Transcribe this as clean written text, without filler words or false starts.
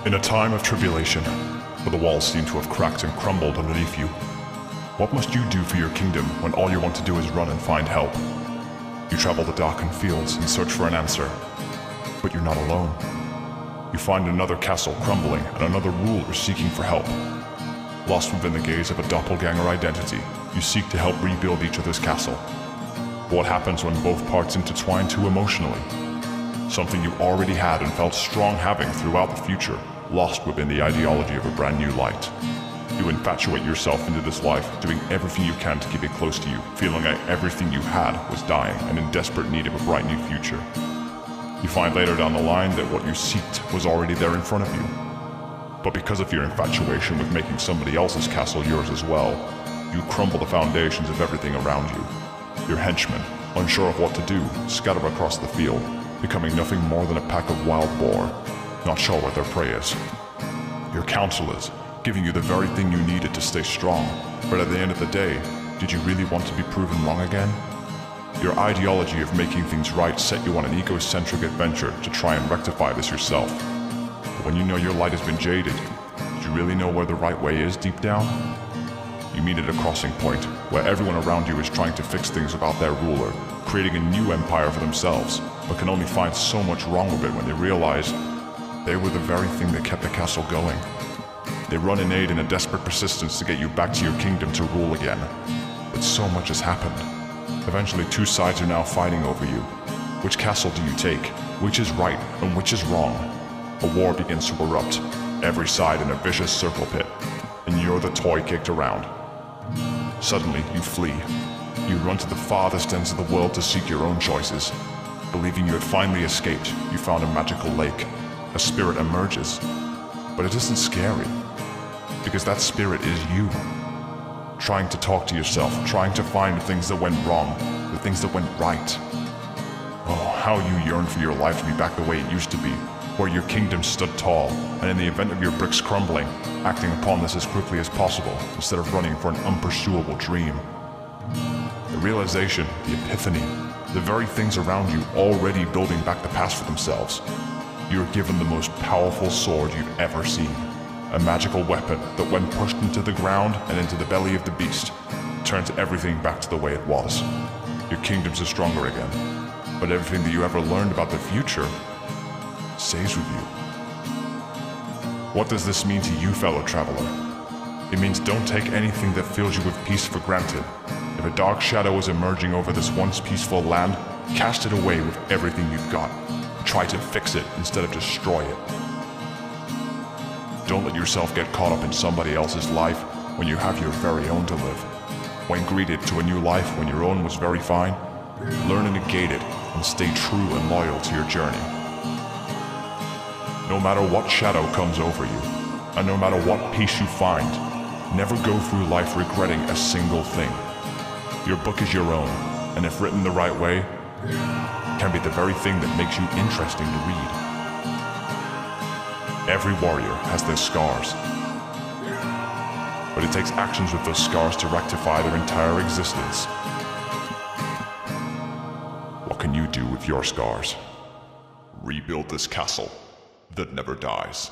In a time of tribulation, where the walls seem to have cracked and crumbled underneath you, what must you do for your kingdom when all you want to do is run and find help? You travel the darkened fields and search for an answer, but you're not alone. You find another castle crumbling and another ruler seeking for help. Lost within the gaze of a doppelganger identity, you seek to help rebuild each other's castle. What happens when both parts intertwine too emotionally? Something you already had and felt strong having throughout the future, lost within the ideology of a brand new light. You infatuate yourself into this life, doing everything you can to keep it close to you, feeling like everything you had was dying and in desperate need of a bright new future. You find later down the line that what you sought was already there in front of you. But because of your infatuation with making somebody else's castle yours as well, you crumble the foundations of everything around you. Your henchmen, unsure of what to do, scatter across the field, becoming nothing more than a pack of wild boar, not sure what their prey is. Your counselors, giving you the very thing you needed to stay strong, but at the end of the day, did you really want to be proven wrong again? Your ideology of making things right set you on an egocentric adventure to try and rectify this yourself. But when you know your light has been jaded, do you really know where the right way is deep down? You meet at a crossing point, where everyone around you is trying to fix things about their ruler, creating a new empire for themselves, but can only find so much wrong with it when they realize they were the very thing that kept the castle going. They run in aid in a desperate persistence to get you back to your kingdom to rule again. But so much has happened. Eventually, two sides are now fighting over you. Which castle do you take? Which is right and which is wrong? A war begins to erupt, every side in a vicious circle pit, and you're the toy kicked around. Suddenly, you flee. You run to the farthest ends of the world to seek your own choices. Believing you had finally escaped, you found a magical lake. A spirit emerges. But it isn't scary, because that spirit is you. Trying to talk to yourself, trying to find the things that went wrong, the things that went right. Oh, how you yearn for your life to be back the way it used to be, where your kingdom stood tall, and in the event of your bricks crumbling, acting upon this as quickly as possible, instead of running for an unpursuable dream. The realization, the epiphany, the very things around you already building back the past for themselves. You are given the most powerful sword you've ever seen. A magical weapon that when pushed into the ground and into the belly of the beast, turns everything back to the way it was. Your kingdoms are stronger again, but everything that you ever learned about the future stays with you. What does this mean to you, fellow traveler? It means don't take anything that fills you with peace for granted. If a dark shadow is emerging over this once peaceful land, cast it away with everything you've got. Try to fix it instead of destroy it. Don't let yourself get caught up in somebody else's life when you have your very own to live. When greeted to a new life when your own was very fine, learn to negate it and stay true and loyal to your journey. No matter what shadow comes over you, and no matter what peace you find, never go through life regretting a single thing. Your book is your own, and if written the right way, can be the very thing that makes you interesting to read. Every warrior has their scars, but it takes actions with those scars to rectify their entire existence. What can you do with your scars? Rebuild this castle that never dies.